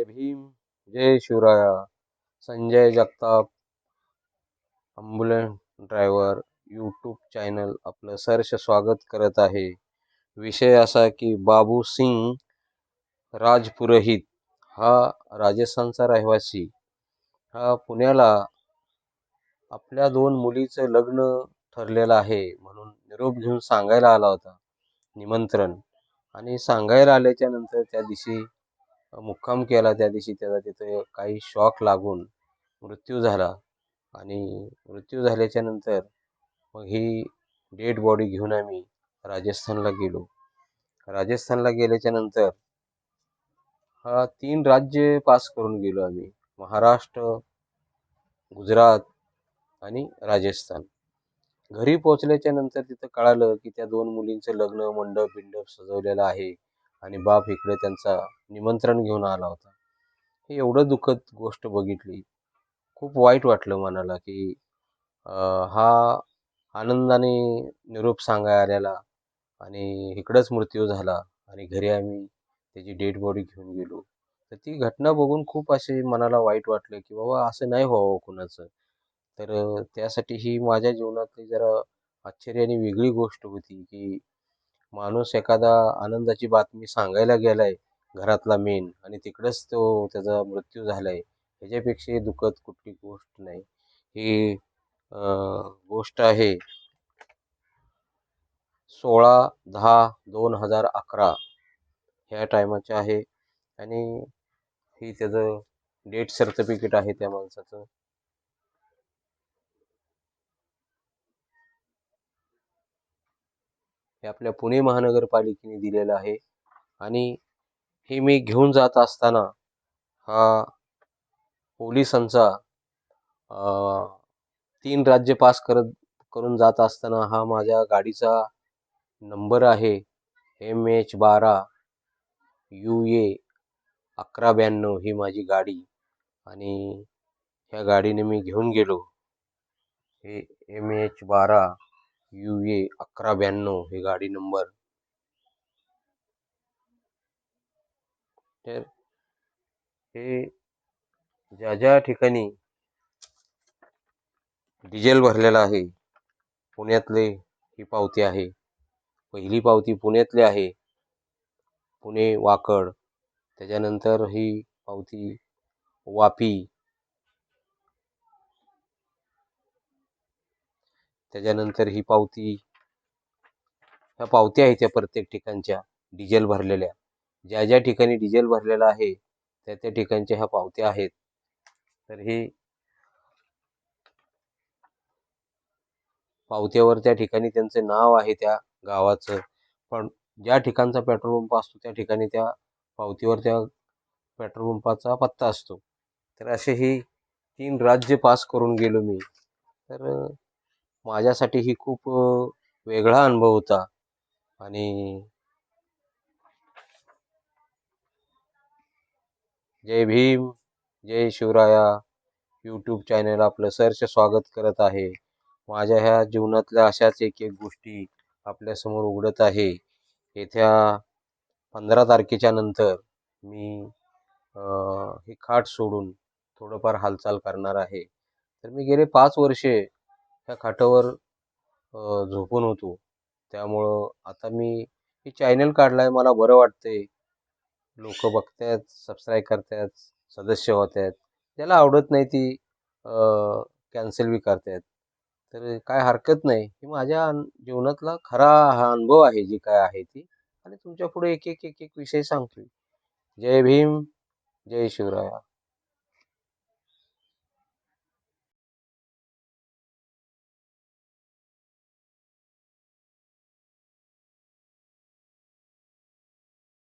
भीम, जय शिवराया. Sanjay Jagtap, ambulance driver YouTube channel आपलं सहर्ष स्वागत करत आहे. विषय असा की बाबू सिंग राजपुरोहित हा राजस्थानचा रहिवासी हा पुण्याला आपल्या 2 मुलीचं लग्न ठरलेलं आहे म्हणून निरोप घेऊन सांगायला आला होता, निमंत्रण. आणि सांगायला आल्याच्या नंतर त्या दिवशी मुक्काम केला. त्या दिवशी त्याचा तिथे काही शॉक लागून मृत्यू झाला. आणि मृत्यू झाल्याच्या नंतर मग ही डेड बॉडी घेऊन आम्ही राजस्थानला गेलो. राजस्थानला गेल्याच्या नंतर 3 राज्य पास करून गेलो आम्ही, महाराष्ट्र, गुजरात आणि राजस्थान. घरी पोहोचल्याच्या नंतर तिथं कळालं की त्या 2 मुलींचं लग्न मंडप सजवलेलं आहे आणि बाप इकडे त्यांचा निमंत्रण घेऊन आला होता. हे एवढं दुःखद गोष्ट बघितली, खूप वाईट वाटलं मनाला की हा आनंदाने निरोप सांगायला आलेला आणि इकडंच मृत्यू झाला आणि घरी आम्ही त्याची डेड बॉडी घेऊन गेलो. तर ती घटना बघून खूप असे मनाला वाईट वाटलं की बाबा असं नाही व्हावं कुणाचं. तर त्यासाठी ही माझ्या जीवनातली जरा आश्चर्याने वेगळी गोष्ट होती की माणूस एखादा आनंदाची बातमी सांगायला गेलाय, घरातला मेन, आणि तिकडंच त्याचा मृत्यू झालाय. ह्याच्यापेक्षा दुःखद कुठली गोष्ट नाही. ही गोष्ट आहे 16/10/2011 ह्या टायमाची आहे. आणि ही त्याचं डेथ सर्टिफिकेट आहे त्या माणसाचं. हे आपल्या पुणे महानगरपालिकेने दिलेलं आहे. आणि हे मी घेऊन जात असताना हा पोलिसांचा 3 राज्य पास करून जात असताना हा माझ्या गाडीचा नंबर आहे MH12 UA 1192 ही माझी गाडी. आणि ह्या गाडीने मी घेऊन गेलो. हे MH12 UA 1192 हे गाडी नंबर. तर हे ज्या ठिकाणी डिझेल भरलेला आहे, पुण्यातले ही पावती आहे. पहिली पावती पुण्यातली आहे, पुणे वाकड. त्याच्यानंतर ही पावती वापी, त्याच्यानंतर ही पावती, ह्या पावत्या आहेत त्या प्रत्येक ठिकाणच्या डिझेल भरलेल्या. ज्या ठिकाणी डिझेल भरलेला आहे त्या ठिकाणच्या ह्या पावत्या आहेत. तर ही पावत्यावर त्या ठिकाणी त्यांचे नाव आहे त्या गावाचं, पण ज्या ठिकाणचा पेट्रोल पंप असतो त्या ठिकाणी त्या पावतीवर त्या पेट्रोल पंपाचा पत्ता असतो. तर असे ही 3 राज्य पास करून गेलो मी. तर माझ्यासाठी ही खूप वेगळा अनुभव होता. आणि जय भीम, जय शिवराया यूट्यूब चॅनल आपलं सहर्ष स्वागत करत आहे. माझ्या ह्या जीवनातल्या अशाच एक गोष्टी आपल्यासमोर उघडत आहे. येत्या 15 तारखेच्या नंतर मी ही खाट सोडून थोडंफार हालचाल करणार आहे. तर मी गेले 5 वर्षे त्या खाटावर झोपून होतो. त्यामुळं आता मी ही चॅनल काढलाय, मला बरं वाटतंय. लोक बघतायत, सबस्क्राईब करतायत, सदस्य होतायत. ज्याला आवडत नाही ती कॅन्सल बी करतायत. तर काय हरकत नाही. ही माझ्या जीवनातला खरा हा अनुभव आहे जी काय आहे ती. आणि तुमच्या पुढे एक एक एक एक विषय सांगतोय. जय भीम, जय शिवराया.